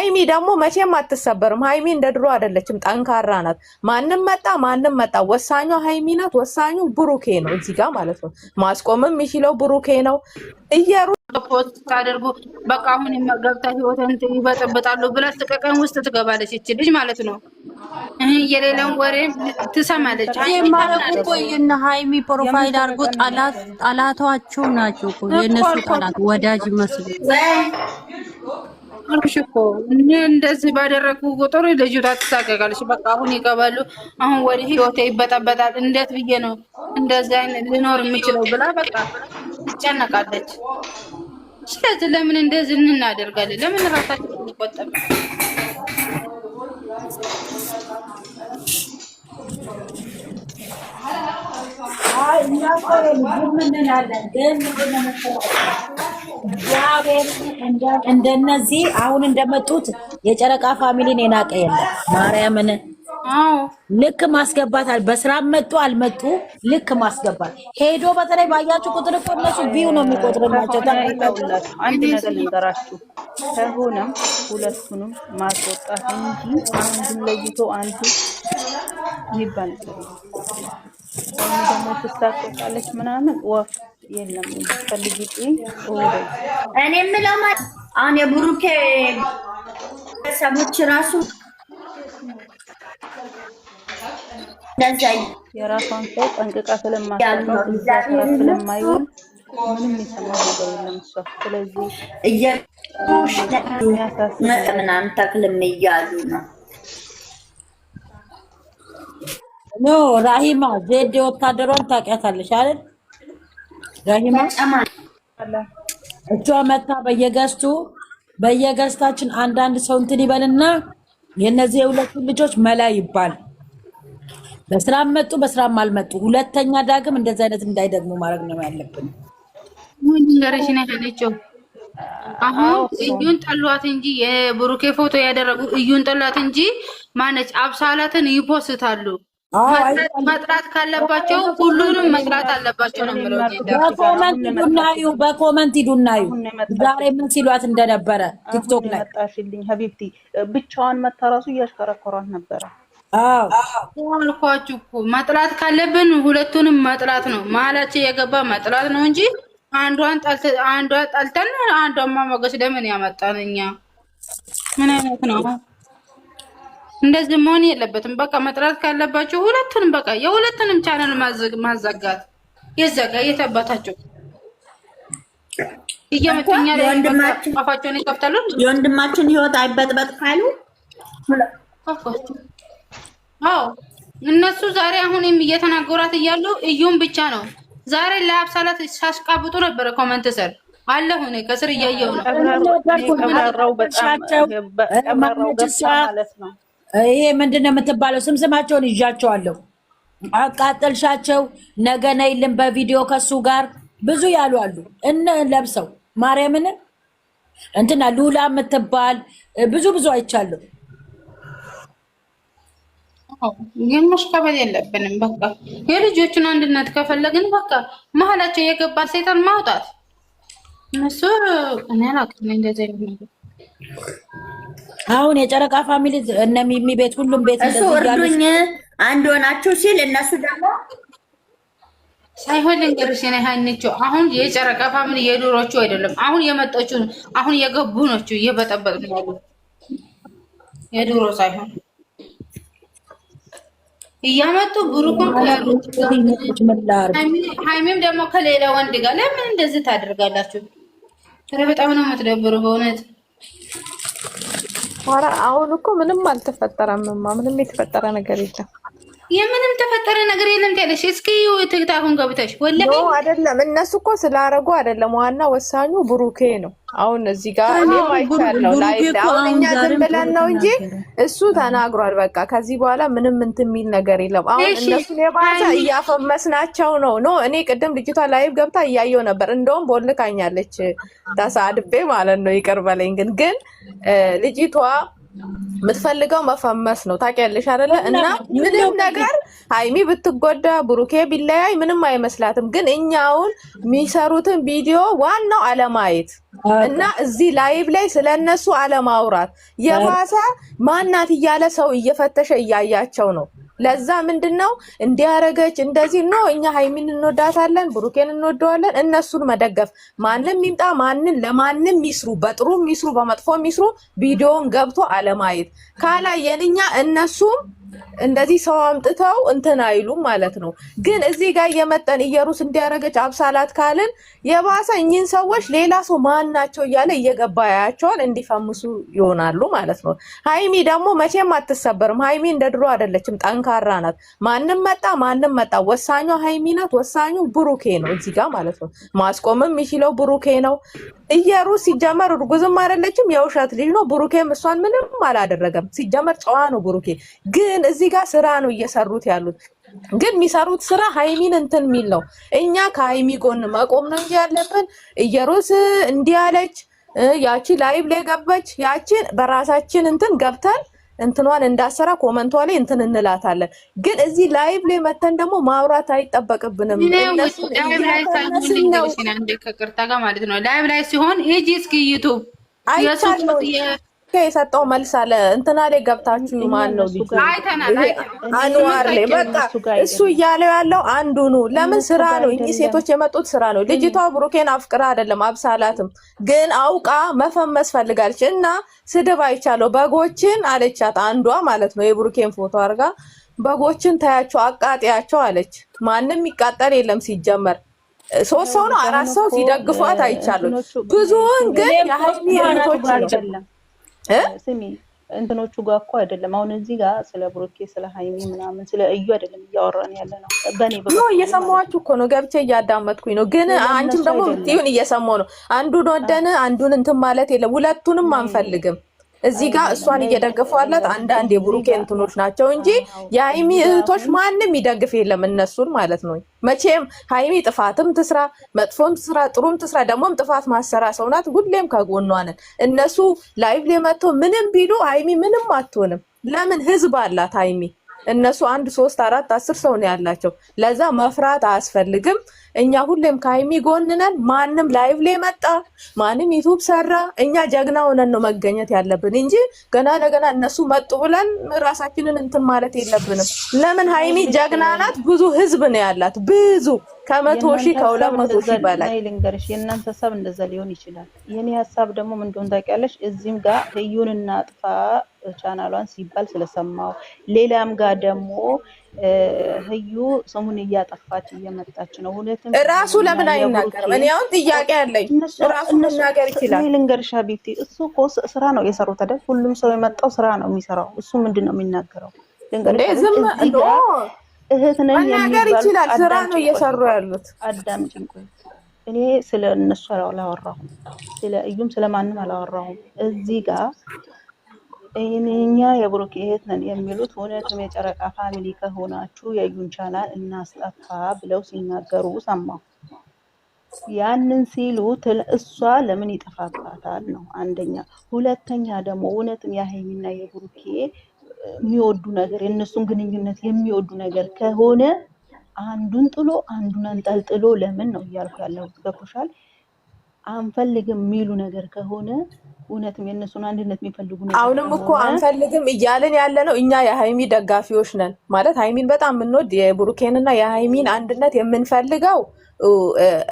ሃይሚ ደግሞ መቼም አትሰበርም። ሃይሚ እንደ ድሮ አይደለችም፣ ጠንካራ ናት። ማንም መጣ ወሳኙ ሃይሚ ናት። ወሳኙ ብሩኬ ነው እዚህ ጋር ማለት ነው። ማስቆምም የሚችለው ብሩኬ ነው። እየሩ ፖስት ታደርጉ በቃ አሁን ገብታ ህይወትን ይበጠበጣሉ ብላ ተቀቀን ውስጥ ትገባለች እቺ ልጅ ማለት ነው። የሌላውን ወሬ ትሰማለች። እና ሃይሚ ፕሮፋይል አድርጎ ጠላቷቸው ናቸው እኮ የነሱ ጠላት ወዳጅ መስሉ እኮ እንደዚህ ባደረኩ ቁጥር ልጅቷ ትሳቀቃለች። በቃ አሁን ይገባሉ። አሁን ወደ ህይወቴ ይበጠበጣል። እንዴት ብዬ ነው እንደዚህ አይነት ልኖር የምችለው ብላ በቃ ትጨነቃለች። ስለዚህ ለምን እንደዚህ እናደርጋለን? ለምን ራሳችን እንቆጠብ? እንደነዚህ አሁን እንደመጡት የጨረቃ ፋሚሊን የናቀ የለም። ማርያምን ልክ ማስገባታል። በስራ መጡ አልመጡ ልክ ማስገባት ሄዶ በተለይ ባያችሁ ቁጥር እኮ እነሱ ቪው ነው የሚቆጥርላቸው። አንድ ነገር ልንገራችሁ፣ ከሆነም ሁለቱንም ማስወጣት እንጂ አንዱን ለይቶ አንዱ የሚባል ነገር ወይም ደግሞ ትሳቀቃለች ምናምን ወፍ የለም። ፈልጊ እኔ የምለው አሁን የብሩኬ ሰዎች ራሱ የራሷን ሰው ጠንቅቃ ስለማታውቅ ስለማይሆን ምንም የሰማው ነገር የለም እሷ። ስለዚህ ምናምን ተክልም እያሉ ነው። ኖ ራሂማ ዜድ ወታደሯን ታውቂያታለሽ አይደል? ራሂማ እሷ መታ በየገስታችን አንዳንድ ሰው እንትን ይበልና የነዚህ የሁለቱ ልጆች መላ ይባል። በስራም መጡ በስራም አልመጡ ሁለተኛ ዳግም እንደዚህ አይነት እንዳይደግሙ ማድረግ ነው ያለብን። ምን ገረሽ ነው ያለችው? አሁን እዩን ጠሏት እንጂ የብሩኬ ፎቶ ያደረጉ እዩን ጠሏት እንጂ ማነች አብሳላትን ይፖስታሉ። መጥራት ካለባቸው ሁሉንም መጥራት አለባቸው ነው የምለው። በኮመንት ሂዱናዩ ዛሬ ምን ሲሏት እንደነበረ ቲክቶክ ላይ መጣሽልኝ ሀቢብቲ ብቻዋን መታ ራሱ እያሽከረከሯት ነበረ። አልኳችሁ እኮ መጥላት ካለብን ሁለቱንም መጥላት ነው። መሀላቸው የገባ መጥላት ነው እንጂ አንዷን ጠልተን አንዷን ማሞገስ ለምን ያመጣን እኛ? ምን አይነት ነው? እንደዚህ መሆን የለበትም። በቃ መጥራት ካለባቸው ሁለቱንም በቃ የሁለቱንም ቻናል ማዘጋት የዘጋ የተባታቸው እየመጡኛ አፋቸውን ይከፍታሉ። የወንድማችን ህይወት አይበጥበጥ ካሉ አዎ እነሱ ዛሬ አሁን እየተናገሯት እያሉ እዩም ብቻ ነው። ዛሬ ለአብሳላት ሳስቃብጡ ነበረ ኮመንት ስር አለሁ እኔ ከስር እያየሁ ነው። ይሄ ምንድን ነው የምትባለው? ስማቸውን ይዣቸዋለሁ። አቃጠልሻቸው ነገ ነይልን በቪዲዮ ከሱ ጋር ብዙ ያሉ አሉ። እነ ለብሰው ማርያምን እንትና ሉላ የምትባል ብዙ አይቻለሁ። ግን መሽከበል የለብንም። በቃ የልጆቹን አንድነት ከፈለግን በቃ መሀላቸው የገባ ሰይጣን ማውጣት እነሱ እኔ አላውቅም እንደዚህ አይነት ነገር። አሁን የጨረቃ ፋሚሊ እነ ሚሚ ቤት ሁሉም ቤት እንደዚህ እርዱኝ አንድ ሆናችሁ ሲል እነሱ ደግሞ ሳይሆን ልንገርሽ እኔ ሀይነቸው አሁን የጨረቃ ፋሚሊ የዶሮቹ አይደለም። አሁን የመጣችው አሁን የገቡ ናቸው እየበጠበጡ ነው ያሉ የዶሮ ሳይሆን እያመጡ ብሩክን ሃይሚም ደግሞ ከሌላ ወንድ ጋር ለምን እንደዚህ ታደርጋላችሁ? በጣም ነው የምትደብሩ በእውነት። ኧረ አሁን እኮ ምንም አልተፈጠረምማ። ምንም የተፈጠረ ነገር የለም። የምንም ተፈጠረ ነገር የለም ትያለሽ። እስኪ ትክታኩን ገብተሽ ወላሂ ነው አይደለም። እነሱ እኮ ስላረጉ አይደለም። ዋና ወሳኙ ብሩኬ ነው። አሁን እዚህ ጋር እኔ ማይቻለው ላይ አሁን እኛ ዝም ብለን ነው እንጂ እሱ ተናግሯል። በቃ ከዚህ በኋላ ምንም እንትን የሚል ነገር የለም። አሁን እነሱን የባሰ እያፈመስናቸው ነው። ኖ እኔ ቅድም ልጅቷ ላይቭ ገብታ እያየው ነበር። እንደውም ቦልካኛለች ተሳድቤ ማለት ነው። ይቅር በለኝ ግን ልጅቷ የምትፈልገው መፈመስ ነው ታውቂያለሽ አይደለ? እና ምንም ነገር ሃይሚ ብትጎዳ ብሩኬ ቢለያይ ምንም አይመስላትም። ግን እኛውን የሚሰሩትን ቪዲዮ ዋናው አለማየት እና እዚህ ላይቭ ላይ ስለነሱ አለማውራት የባሰ ማናት እያለ ሰው እየፈተሸ እያያቸው ነው። ለዛ ምንድነው እንዲያረገች እንደዚህ ነው። እኛ ሃይሚን እንወዳታለን፣ ብሩኬን እንወደዋለን። እነሱን መደገፍ ማንም ይምጣ ማንን ለማንም ይስሩ፣ በጥሩ ይስሩ በመጥፎ ይስሩ፣ ቪዲዮን ገብቶ አለማየት ካላየን እኛ እነሱም እንደዚህ ሰው አምጥተው እንትን አይሉም ማለት ነው። ግን እዚህ ጋር እየመጠን እየሩስ እንዲያረገች አብሳላት ካልን የባሰ እኚህን ሰዎች ሌላ ሰው ማን ናቸው እያለ እየገባ ያያቸዋል እንዲፈምሱ ይሆናሉ ማለት ነው። ሃይሚ ደግሞ መቼም አትሰበርም። ሃይሚ እንደ ድሮ አይደለችም፣ ጠንካራ ናት። ማንም መጣ ወሳኙ ሃይሚ ናት። ወሳኙ ብሩኬ ነው እዚህ ጋር ማለት ነው። ማስቆምም የሚችለው ብሩኬ ነው። እየሩስ ሲጀመር እርጉዝም አይደለችም፣ የውሸት ልጅ ነው። ብሩኬም እሷን ምንም አላደረገም። ሲጀመር ጨዋ ነው ብሩኬ። ግን እዚህ ጋር ስራ ነው እየሰሩት ያሉት። ግን የሚሰሩት ስራ ሃይሚን እንትን የሚል ነው። እኛ ከሃይሚ ጎን መቆም ነው እንጂ ያለብን እየሩስ እንዲያለች ያቺ ላይቭ ላይ ገባች፣ ያቺን በራሳችን እንትን ገብተን እንትኗን እንዳሰራ ኮመንቷ ላይ እንትን እንላታለን። ግን እዚህ ላይቭ ላይ መተን ደግሞ ማውራት አይጠበቅብንም። ላይቭ ላይ ሲሆን ሂጂ እስኪ ዩቱብ የሰጠው መልስ አለ እንትና ላይ ገብታችሁ ማን ነው ልጅ አንዋር ላይ በቃ እሱ እያለው ያለው አንዱ ነው። ለምን ስራ ነው እኚህ ሴቶች የመጡት ስራ ነው። ልጅቷ ብሩኬን አፍቅራ አይደለም አብሳላትም፣ ግን አውቃ መፈመስ ፈልጋለች። እና ስድብ አይቻለው በጎችን አለቻት አንዷ ማለት ነው። የብሩኬን ፎቶ አርጋ በጎችን ታያቸው አቃጢያቸው አለች። ማንም ይቃጠል የለም ሲጀመር 3 ሰው ነው 4 ሰው ሲደግፏት አይቻለው። ብዙውን ግን የሃይሚ እህቶች ነው ስሚ እንትኖቹ ጋር እኮ አይደለም። አሁን እዚህ ጋር ስለ ብሩኬ ስለ ሃይሚ ምናምን ስለ እዩ አይደለም እያወራን ያለ ነው። በኔ ነው እየሰማኋችሁ እኮ ነው፣ ገብቼ እያዳመጥኩኝ ነው። ግን አንቺም ደግሞ ምትዩን እየሰማሁ ነው። አንዱን ወደነ አንዱን እንትን ማለት የለም። ሁለቱንም አንፈልግም። እዚህ ጋር እሷን እየደገፏላት አንዳንድ የብሩኬ እንትኖች ናቸው እንጂ የሃይሚ እህቶች ማንም ይደግፍ የለም እነሱን ማለት ነው። መቼም ሃይሚ ጥፋትም ትስራ መጥፎም ትስራ ጥሩም ትስራ ደግሞም ጥፋት ማሰራ ሰው ናት። ሁሌም ከጎኗ ነን። እነሱ ላይቭ ላይ መጥተው ምንም ቢሉ ሃይሚ ምንም አትሆንም። ለምን ህዝብ አላት ሃይሚ። እነሱ 1 3 4 10 ሰው ነው ያላቸው። ለዛ መፍራት አያስፈልግም። እኛ ሁሌም ከሃይሚ ጎን ነን። ማንም ላይቭ ላይ መጣ ማንም ዩቲዩብ ሰራ እኛ ጀግና ሆነን ነው መገኘት ያለብን እንጂ ገና ለገና እነሱ መጡ ብለን ራሳችንን እንትን ማለት የለብንም። ለምን ሃይሚ ጀግና ናት። ብዙ ህዝብ ነው ያላት፣ ብዙ ከ100,000 ከ200,000 በላይ። ልንገርሽ የእናንተ ሀሳብ እንደዛ ሊሆን ይችላል። የኔ ሀሳብ ደግሞ ምን እንደሆነ ታውቂያለሽ? እዚህም ጋር ህዩንና ጥፋ ቻናሏን ሲባል ስለሰማው ሌላም ጋር ደግሞ ህዩ ስሙን እያጠፋች እየመጣች ነው። ሁለቱም ራሱ ለምን አይናገርም? እኔ አሁን ጥያቄ አለኝ። ራሱ መናገር ይችላል። ልንገርሻ ቤቲ እሱ እኮ ስራ ነው የሰሩት አይደል? ሁሉም ሰው የመጣው ስራ ነው የሚሰራው። እሱ ምንድነው የሚናገረው? ልንገርሽ እህት ነኝ መናገር ይችላል። ስራ ነው እየሰሩ ያሉት። አዳምጪኝ ቆይ። እኔ ስለ እነሱ አላወራሁም፣ ስለ እዩም ስለማንም አላወራሁም። እዚህ ጋር እኛ የብሩክ እህት ነን የሚሉት እውነትም የጨረቃ ፋሚሊ ከሆናችሁ የዩን ቻናል እናስጠፋ ብለው ሲናገሩ ሰማሁ። ያንን ሲሉ እሷ ለምን ይጠፋባታል ነው አንደኛ። ሁለተኛ ደግሞ እውነትም የሃይሚና የብሩክ የሚወዱ ነገር የእነሱን ግንኙነት የሚወዱ ነገር ከሆነ አንዱን ጥሎ አንዱን አንጠልጥሎ ለምን ነው እያልኩ ያለሁት። ገብቶሻል? አንፈልግም የሚሉ ነገር ከሆነ እውነትም የእነሱን አንድነት የሚፈልጉ ነገር አሁንም እኮ አንፈልግም እያልን ያለ ነው። እኛ የሃይሚ ደጋፊዎች ነን ማለት ሃይሚን በጣም የምንወድ የብሩኬንና የሃይሚን አንድነት የምንፈልገው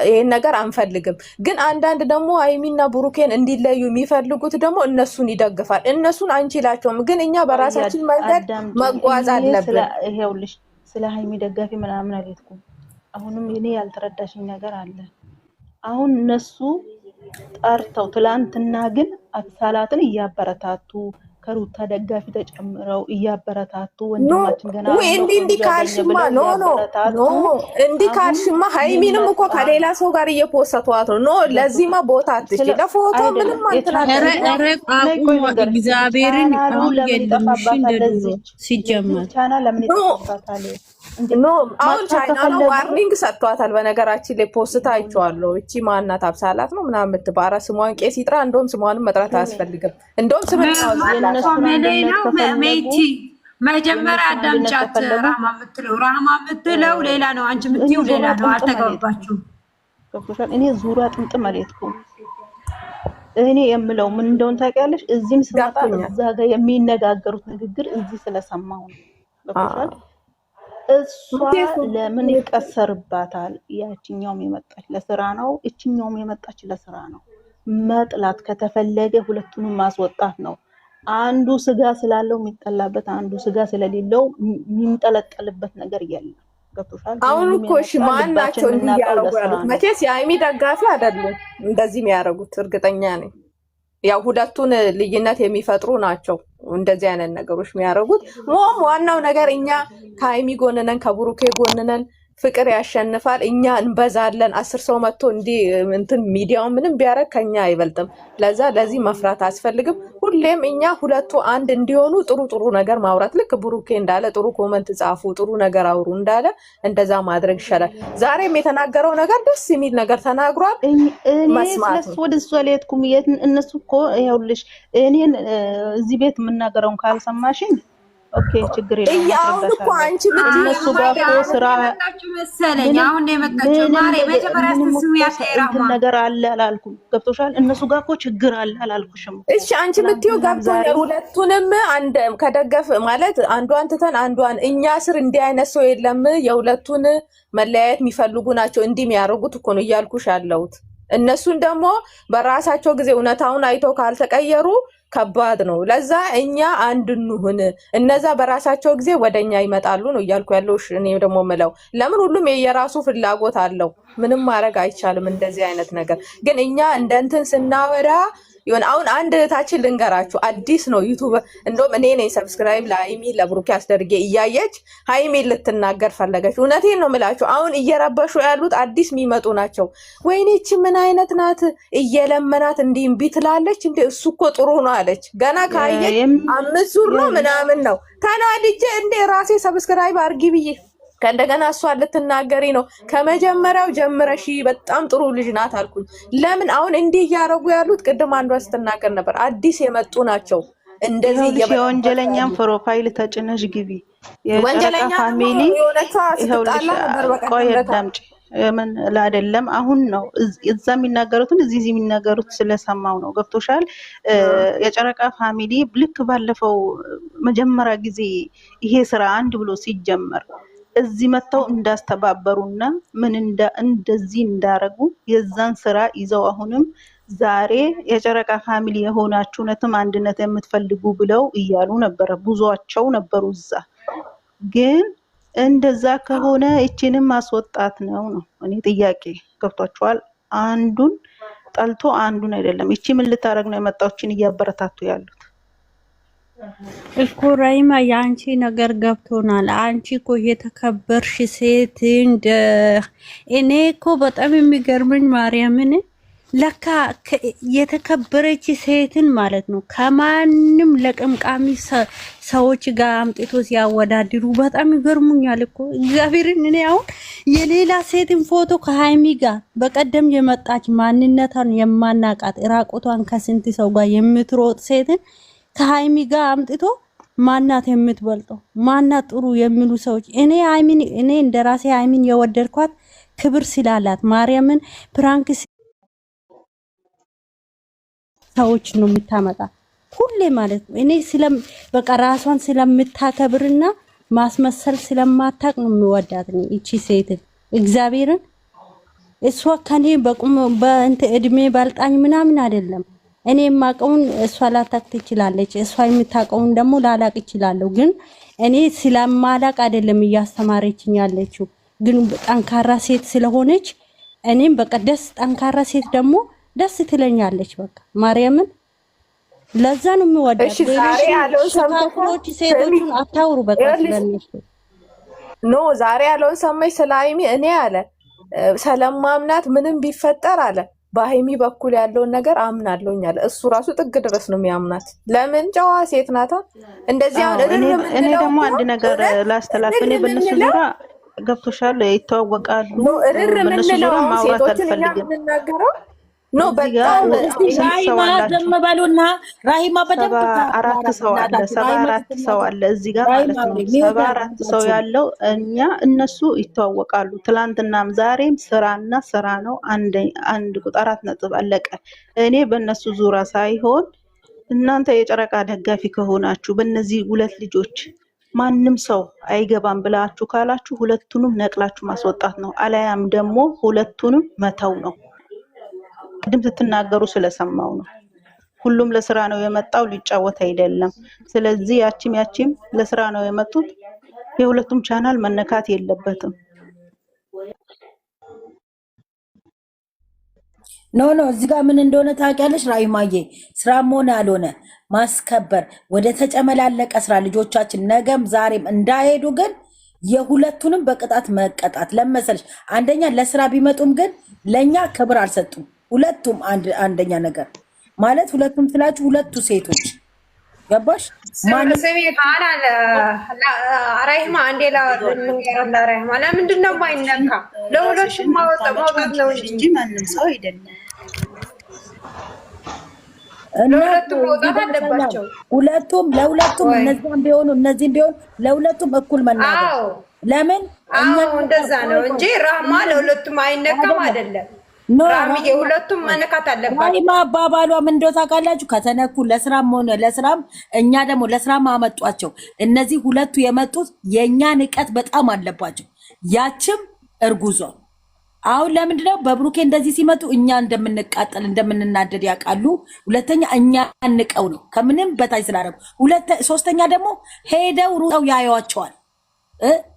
ይሄን ነገር አንፈልግም። ግን አንዳንድ ደግሞ ሃይሚና ብሩኬን እንዲለዩ የሚፈልጉት ደግሞ እነሱን ይደግፋል። እነሱን አንችላቸውም፣ ግን እኛ በራሳችን መንገድ መጓዝ አለብን። ይሄውልሽ ስለ ሃይሚ ደጋፊ ምናምን አልሄድኩም። አሁንም እኔ ያልተረዳሽኝ ነገር አለ። አሁን እነሱ ጠርተው ትላንትና ግን አብሳላትን እያበረታቱ ከሩታ ደጋፊ ተጨምረው እያበረታቱ ወንድማችን ገና እንዲ ካልሽማ ኖ እንዲ ካልሽማ ሃይሚንም እኮ ከሌላ ሰው ጋር እየፖሰቷት ነው። ለዚህማ ቦታ አትሽ ለፎቶ ምንም እግዚአብሔርን አሁን የለምሽ እንደድሮ ሲጀመር ቻናል ለምን ይጠፋታል? አሁን ቻይና ነው ዋርኒንግ ሰጥቷታል። በነገራችን ላይ ፖስታ አይቼዋለሁ። እቺ ማናት አብሳላት ነው ምናምን የምትባራ ስሟን ቄስ ይጥራ። እንደውም ስሟንም መጥራት አያስፈልግም። እንደውም መጀመሪያ አዳምጫት። ራህማ የምትለው ሌላ ነው፣ አንቺ የምትይው ሌላ ነው። አልተገባባችሁም። እኔ ዙሪያ ጥምጥም አልሄድኩም። እኔ የምለው ምን እንደሆነ ታውቂያለሽ? እዚህም ስመጣ እዛ ጋር የሚነጋገሩት ንግግር እዚህ ስለሰማሁ ነው። ገብቶሻል? እሷ ለምን ይቀሰርባታል? ያቺኛውም የመጣች ለስራ ነው፣ እቺኛውም የመጣች ለስራ ነው። መጥላት ከተፈለገ ሁለቱንም ማስወጣት ነው። አንዱ ስጋ ስላለው የሚጠላበት፣ አንዱ ስጋ ስለሌለው የሚንጠለጠልበት ነገር የለም። ገብቶሻል? አሁን እኮ እሺ ማን ናቸው እንዲህ ያደርጉ ያሉት? መቼስ የሀይሚ ደጋፊ አይደሉም እንደዚህ የሚያደርጉት፣ እርግጠኛ ነኝ። ያው ሁለቱን ልዩነት የሚፈጥሩ ናቸው እንደዚህ አይነት ነገሮች የሚያደርጉት። ዋናው ነገር እኛ ከሀይሚ ጎን ነን፣ ከብሩኬ ጎን ነን። ፍቅር ያሸንፋል። እኛ እንበዛለን። 10 ሰው መጥቶ እንዲህ እንትን ሚዲያው ምንም ቢያደርግ ከኛ አይበልጥም። ለዚህ መፍራት አያስፈልግም። ሁሌም እኛ ሁለቱ አንድ እንዲሆኑ ጥሩ ጥሩ ነገር ማውራት፣ ልክ ብሩኬ እንዳለ ጥሩ ኮመንት ጻፉ፣ ጥሩ ነገር አውሩ እንዳለ እንደዛ ማድረግ ይሻላል። ዛሬም የተናገረው ነገር ደስ የሚል ነገር ተናግሯል። መስማት ነው። ወደ እሱ አልሄድኩም። እነሱ እኮ ይኸውልሽ እኔን እዚህ ቤት የምናገረውን ካልሰማሽኝ ኦኬ ችግር የለም። አሁን እኮ አንቺ እነሱ ጋር እኮ ስራ መሰለኝ አሁን ነው የመጣችው። ማሬ መጀመሪያ ስሙ ያተራማ ነገር አለ አላልኩም። ገብቶሻል? እነሱ ጋር እኮ ችግር አለ አላልኩሽም? እሺ አንቺ የምትይው ገብቶኛል። ሁለቱንም አንድ ከደገፍ ማለት አንዷን ትተን አንዷን እኛ ስር እንዲህ አይነት ሰው የለም። የሁለቱን መለያየት የሚፈልጉ ናቸው እንዲህ የሚያደርጉት እኮ ነው እያልኩሽ ያለሁት። እነሱን ደግሞ በራሳቸው ጊዜ እውነታውን አይተው ካልተቀየሩ ከባድ ነው። ለዛ እኛ አንድ እንሁን፣ እነዛ በራሳቸው ጊዜ ወደኛ ይመጣሉ ነው እያልኩ ያለው። እኔ ደግሞ ምለው ለምን ሁሉም የየራሱ ፍላጎት አለው። ምንም ማድረግ አይቻልም እንደዚህ አይነት ነገር። ግን እኛ እንደ እንትን ስናወራ ይሁን። አሁን አንድ እህታችን ልንገራችሁ፣ አዲስ ነው ዩቲዩብ። እንደውም እኔ ነኝ ሰብስክራይብ ለሀይሚ ለብሩኬ አስደርጌ እያየች ሀይሚ ልትናገር ፈለገች። እውነቴን ነው የምላችሁ። አሁን እየረበሹ ያሉት አዲስ የሚመጡ ናቸው። ወይኔ እቺ ምን አይነት ናት እየለመናት እንዲህ እምቢ ትላለች እንዴ? እሱ እኮ ጥሩ ነው አለች። ገና ካየች 5 ዙር ነው ምናምን ነው ተናድጄ እንዴ ራሴ ሰብስክራይብ አርጊ ብዬ ከእንደገና እሷ ልትናገሪ ነው። ከመጀመሪያው ጀምረሽ በጣም ጥሩ ልጅ ናት አልኩኝ። ለምን አሁን እንዲህ እያደረጉ ያሉት? ቅድም አንዷ ስትናገር ነበር፣ አዲስ የመጡ ናቸው። እንደዚህ የወንጀለኛም ፕሮፋይል ተጭነሽ ግቢ። የወንጀለኛ ፋሚሊ ቆይ አዳምጪ። ምን አይደለም አሁን ነው እዛ የሚናገሩትን እዚህ የሚናገሩት ስለሰማው ነው። ገብቶሻል? የጨረቃ ፋሚሊ ልክ ባለፈው መጀመሪያ ጊዜ ይሄ ስራ አንድ ብሎ ሲጀመር እዚህ መተው እንዳስተባበሩና ምን እንደዚህ እንዳረጉ የዛን ስራ ይዘው አሁንም ዛሬ የጨረቃ ፋሚሊ የሆናችሁ ነትም አንድነት የምትፈልጉ ብለው እያሉ ነበረ። ብዙዎቻቸው ነበሩ እዛ። ግን እንደዛ ከሆነ እቺንም ማስወጣት ነው እኔ ጥያቄ። ገብቷችኋል? አንዱን ጠልቶ አንዱን አይደለም። እቺ ምን ልታረግ ነው የመጣችን እያበረታቱ ያሉት? እኮ ራይማ የአንቺ ነገር ገብቶናል። አንቺ እኮ የተከበርሽ ሴት እኔ እኮ በጣም የሚገርመኝ ማርያምን ለካ የተከበረች ሴትን ማለት ነው ከማንም ለቅምቃሚ ሰዎች ጋር አምጥቶ ሲያወዳድሩ በጣም ይገርሙኛል እኮ እግዚአብሔርን። እኔ አሁን የሌላ ሴትን ፎቶ ከሀይሚ ጋር በቀደም የመጣች ማንነቷን የማናቃት ራቆቷን ከስንት ሰው ጋር የምትሮጥ ሴትን ከሀይሚ ጋር አምጥቶ ማናት የምትበልጠው ማናት ጥሩ የሚሉ ሰዎች እኔ እንደራሴ ሀይሚን የወደድኳት ክብር ስላላት ማርያምን ፕራንክ ሰዎች ነው የምታመጣ ሁሌ ማለት ነው። እኔ በቃ ራሷን ስለምታከብርና ማስመሰል ስለማታቅ ነው የምወዳት ነው እቺ ሴት እግዚአብሔርን። እሷ ከኔ በእንት እድሜ ባልጣኝ ምናምን አይደለም። እኔ የማቀውን እሷ ላታቅ ትችላለች፣ እሷ የምታቀውን ደግሞ ላላቅ ይችላል። ግን እኔ ስለማላቅ አይደለም እያስተማረችኝ ያለችው። ግን ጠንካራ ሴት ስለሆነች እኔም በቃ ጠንካራ ሴት ደግሞ ደስ ትለኛለች። በቃ ማርያምን ለዛ ነው የምወዳት። ዛሬ ያለውን ሰምተሽ ሴቶቹን አታውሩ በቃ ስለነሱ ዛሬ ያለውን ሰማሽ ስለ ሀይሚ? እኔ አለ ሰለማምናት ምንም ቢፈጠር አለ በሀይሚ በኩል ያለውን ነገር አምናለሁኝ አለ። እሱ ራሱ ጥግ ድረስ ነው የሚያምናት። ለምን ጨዋ ሴት ናታ። እንደዚህ አሁን እኔ ደግሞ አንድ ነገር ላስተላልፍ። እኔ በእነሱ ዙሪያ ገብቶሻል? ይተዋወቃሉ። ኖ እርር በእነሱ የምንለው ዙሪያ አሁን ማውራት ሴቶችን እኛ አልፈልግም። የምንናገረው ኖ እዚህ ጋር በጣም ስንት ሰው ራሂማ አላቸው? ዝም በሉና ራሂማ በደንብ 74 ሰው አለ። 74 ሰው አለ እዚህ ጋር ማለት ነው። 74 ሰው ያለው እኛ እነሱ ይተዋወቃሉ። ትላንትናም ዛሬም ስራና ስራ ነው። አንድ ቁጥር 4 ነጥብ አለቀ። እኔ በእነሱ ዙሪያ ሳይሆን እናንተ የጨረቃ ደጋፊ ከሆናችሁ በእነዚህ ሁለት ልጆች ማንም ሰው አይገባም ብላችሁ ካላችሁ ሁለቱንም ነቅላችሁ ማስወጣት ነው። አለያም ደግሞ ሁለቱንም መተው ነው። ቅድም ስትናገሩ ስለሰማው ነው። ሁሉም ለስራ ነው የመጣው፣ ሊጫወት አይደለም። ስለዚህ ያቺም ለስራ ነው የመጡት። የሁለቱም ቻናል መነካት የለበትም። ኖ እዚህ ጋር ምን እንደሆነ ታውቂያለሽ ራሂማዬ? ስራም ሆነ አልሆነ ማስከበር ወደ ተጨመላለቀ ስራ ልጆቻችን ነገም ዛሬም እንዳይሄዱ ግን የሁለቱንም በቅጣት መቀጣት ለመሰለሽ። አንደኛ ለስራ ቢመጡም ግን ለኛ ክብር አልሰጡም። ሁለቱም አንደኛ ነገር ማለት ሁለቱም ስላችሁ ሁለቱ ሴቶች ገባሽ? ስሚ ካላለ ራሂማ አንዴ ራሂማ ለምንድን ነው የማይነካ? ለሁለቱም ማውጣት ነው እንጂ ማንም ሰው አይደለም። ለሁለቱም መውጣት አለባቸው። ለሁለቱም እነዚህም ቢሆኑ እነዚህም ቢሆኑ ለሁለቱም እኩል መናገር። ለምን እንደዛ ነው እንጂ ራህማ ለሁለቱም አይነካም አይደለም። ራህሚዬ ሁለቱም መነካት አለባቸው። ራሂማ አባባሏ ምን እንደው ታውቃላችሁ? ከተነኩ ለስራም ሆነ ለስራም እኛ ደግሞ ለስራም አመጧቸው። እነዚህ ሁለቱ የመጡት የኛ ንቀት በጣም አለባቸው። ያችም እርጉዟ አሁን ለምንድነው በብሩኬ እንደዚህ ሲመጡ እኛ እንደምንቃጠል እንደምንናደድ ያውቃሉ። ሁለተኛ እኛ አንቀው ነው ከምንም በታይ ስላደረጉ። ሶስተኛ ደግሞ ሄደው ሩጠው ያዩዋቸዋል።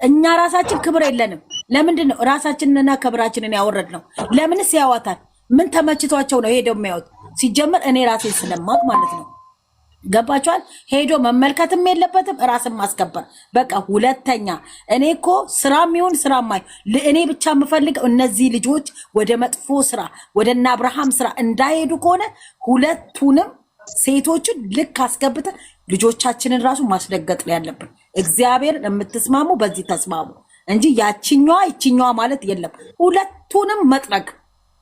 እኛ ራሳችን ክብር የለንም። ለምንድነው ራሳችንና ክብራችንን ያወረድነው? ለምንስ ያዋታል? ምን ተመችቷቸው ነው ሄደው የሚያዩት? ሲጀመር እኔ ራሴን ስለማቅ ማለት ነው። ገባችኋል? ሄዶ መመልከትም የለበትም ራስን ማስከበር በቃ። ሁለተኛ እኔ እኮ ስራም ይሁን ስራማይ እኔ ብቻ የምፈልገው እነዚህ ልጆች ወደ መጥፎ ስራ ወደ እነ አብርሃም ስራ እንዳይሄዱ ከሆነ ሁለቱንም ሴቶችን ልክ አስገብተን ልጆቻችንን ራሱ ማስደገጥ ነው ያለብን። እግዚአብሔርን የምትስማሙ በዚህ ተስማሙ እንጂ ይችኛዋ ማለት የለም። ሁለቱንም መጥረግ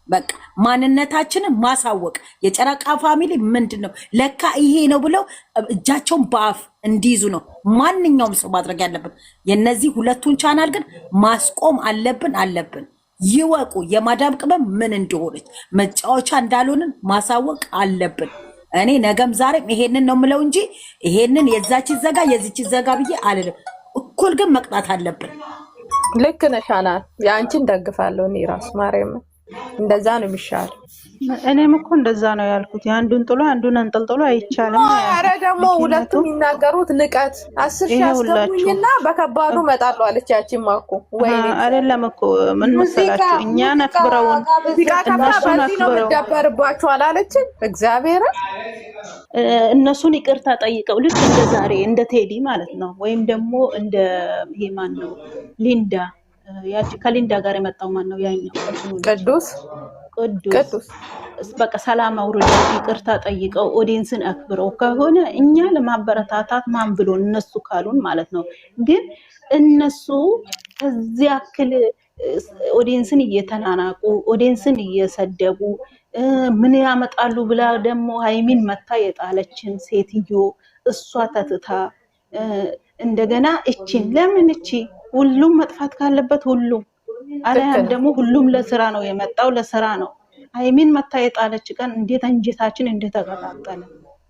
በቃ ማንነታችንን ማሳወቅ። የጨረቃ ፋሚሊ ምንድነው ለካ ይሄ ነው ብለው እጃቸውን በአፍ እንዲይዙ ነው ማንኛውም ሰው ማድረግ ያለብን። የነዚህ ሁለቱን ቻናል ግን ማስቆም አለብን። ይወቁ የማዳም ቅመም ምን እንደሆነች መጫወቻ እንዳልሆንን ማሳወቅ አለብን። እኔ ነገም ዛሬም ይሄንን ነው የምለው እንጂ ይሄንን የዛች ዘጋ የዚች ዘጋ ብዬ አልልም። እኩል ግን መቅጣት አለብን። ልክ ነሽ አናን፣ የአንቺን ደግፋለሁ እኔ ራስ ማርያም እንደዛ ነው የሚሻለው። እኔም እኮ እንደዛ ነው ያልኩት። የአንዱን ጥሎ አንዱን አንጠልጥሎ አይቻልም። ኧረ ደግሞ ሁለቱም የሚናገሩት ንቀት 10 ሺህ አስገቡኝና በከባዱ እመጣለሁ አለች። ያቺማ እኮ ወይኔ አይደለም እኮ ምን መሰላችሁ እኛን አክብረውን እነሱን አክብረው ደበርባችሁ አላለችም። እግዚአብሔር እነሱን ይቅርታ ጠይቀው ልክ እንደ ዛሬ እንደ ቴዲ ማለት ነው። ወይም ደግሞ እንደ ይሄ ማን ነው ሊንዳ፣ ያቺ ከሊንዳ ጋር የመጣው ማን ነው ያኛው ቅዱስ በቃ ሰላም አውርደው ይቅርታ ጠይቀው ኦዲየንስን አክብረው ከሆነ እኛ ለማበረታታት ማን ብሎ እነሱ ካሉን ማለት ነው። ግን እነሱ እዚህ ያክል ኦዲየንስን እየተናናቁ ኦዲየንስን እየሰደቡ ምን ያመጣሉ ብላ ደግሞ ሃይሚን መታ የጣለችን ሴትዮ እሷ ተትታ እንደገና እቺን ለምን እቺ ሁሉም መጥፋት ካለበት ሁሉም አለያም ደግሞ ሁሉም ለስራ ነው የመጣው ለስራ ነው። ሃይሚን መታ የጣለች ቀን እንዴት አንጀታችን እንደተቀጣጠለ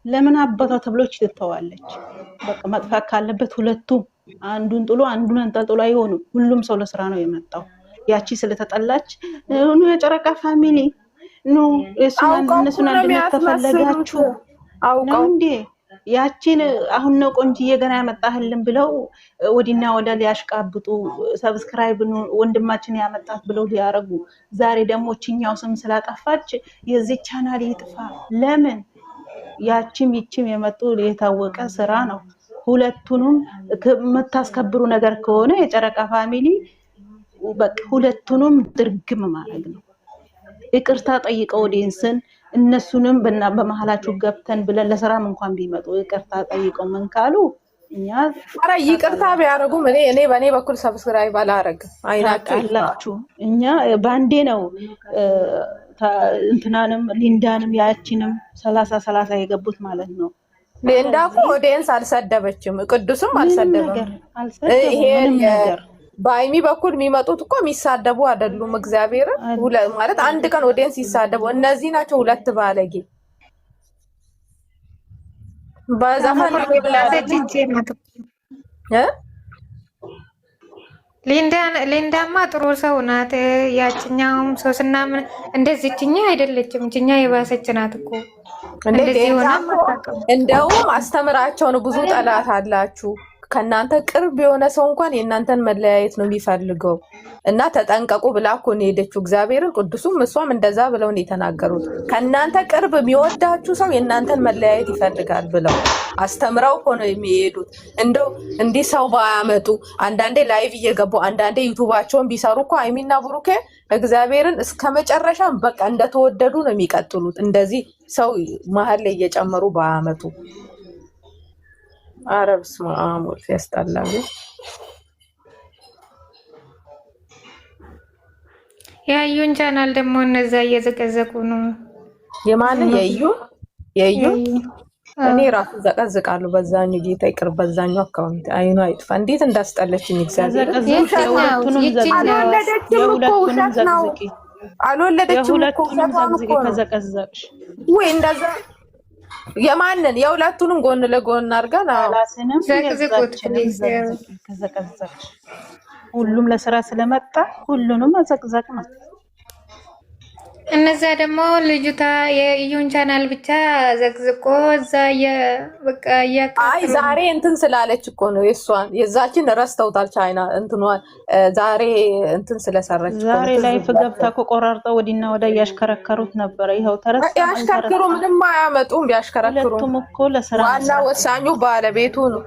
ለምን አባቷ ተብሎች ትተዋለች። በቃ መጥፋት ካለበት ሁለቱም አንዱን ጥሎ አንዱን አንጠልጥሎ አይሆኑ። ሁሉም ሰው ለስራ ነው የመጣው። ያቺ ስለተጠላች ነው የጨረቃ ፋሚሊ ነው እነሱን አንድነት ተፈለጋችሁ ነው እንዴ? ያቺን አሁን ነው ቆንጂዬ ገና ያመጣህልን ብለው ወዲና ወደ ሊያሽቃብጡ ሰብስክራይብ ወንድማችን ያመጣት ብለው ሊያረጉ ዛሬ ደግሞ እቺኛው ስም ስላጠፋች የዚህ ቻናል ይጥፋ። ለምን? ያቺም ይቺም የመጡ የታወቀ ስራ ነው። ሁለቱንም የምታስከብሩ ነገር ከሆነ የጨረቃ ፋሚሊ በቃ ሁለቱንም ድርግም ማድረግ ነው። ይቅርታ ጠይቀው ኦዲየንስን እነሱንም በመሃላችሁ ገብተን ብለን ለስራም እንኳን ቢመጡ ይቅርታ ጠይቀው ምን ካሉ እኛ ኧረ ይቅርታ ቢያደርጉም እኔ በእኔ በኩል ሰብስክራይብ አላረግም። አይናችሁ አላችሁ እኛ ባንዴ ነው እንትናንም ሊንዳንም ያቺንም 30 የገቡት ማለት ነው። ሊንዳ እኮ ኦዲየንስ አልሰደበችም፣ ቅዱስም አልሰደበም። ይሄ በአይሚ በኩል የሚመጡት እኮ የሚሳደቡ አይደሉም። እግዚአብሔር ማለት አንድ ቀን ኦዲየንስ ይሳደቡ። እነዚህ ናቸው ሁለት ባለጌ በዛፈን ሊንዳማ ጥሩ ሰው ናት። ያችኛውም ሶስና ምን እንደዚህኛ አይደለችም። እኛ የባሰች ናት እኮ እንደዚህ ሆና እንደውም አስተምራቸው ነው። ብዙ ጠላት አላችሁ። ከናንተ ቅርብ የሆነ ሰው እንኳን የእናንተን መለያየት ነው የሚፈልገው እና ተጠንቀቁ ብላ እኮ ነው ሄደችው። እግዚአብሔርን ቅዱሱም እሷም እንደዛ ብለው ነው የተናገሩት። ከናንተ ቅርብ የሚወዳችሁ ሰው የእናንተን መለያየት ይፈልጋል ብለው አስተምረው እኮ ነው የሚሄዱት። እንደው እንዲህ ሰው ባያመጡ አንዳንዴ ላይቭ እየገቡ አንዳንዴ ዩቲዩባቸውን ቢሰሩ እኮ አይሚና ብሩኬ እግዚአብሔርን እስከ መጨረሻ በቃ እንደተወደዱ ነው የሚቀጥሉት። እንደዚህ ሰው መሀል ላይ እየጨመሩ ባያመጡ አረብ ስማሙል ያስጣላል። ያዩን ቻናል ደግሞ እነዛ እየዘቀዘቁ ነው። የማን የዩ እኔ ራሱ ዘቀዝቃለሁ። በዛኛው ጌታ ይቅር፣ በዛኛው አካውንት አይኑ አይጥፋ። እንዴት እንዳስጠለችኝ እግዚአብሔር። አልወለደችም እኮ ውሸት ነው። አልወለደችም እኮ ከዘቀዘቅሽ ወይ እንደዛ የማንን የሁለቱንም ጎን ለጎን አድርገን ዘቅዝቁት። ከዘቀዘቅሽ ሁሉም ለስራ ስለመጣ ሁሉንም አዘቅዘቅ ነው። እነዛ ደግሞ ልጅታ የዩን ቻናል ብቻ ዘቅዝቆ እዛ በቃ አይ ዛሬ እንትን ስላለች እኮ ነው የዛችን ረስተውታል። ቻይና እንትኗን ዛሬ እንትን ስለሰረች ዛሬ ላይ ገብታ እኮ ቆራርጠው ወዲና ወዳ ያሽከረከሩት ነበር። ይሄው ተረሳ። ያሽከረክሩ ምንም አያመጡም። ቢያሽከረክሩ ሁለቱም እኮ ለስራ ዋና ወሳኙ ባለቤቱ ነው።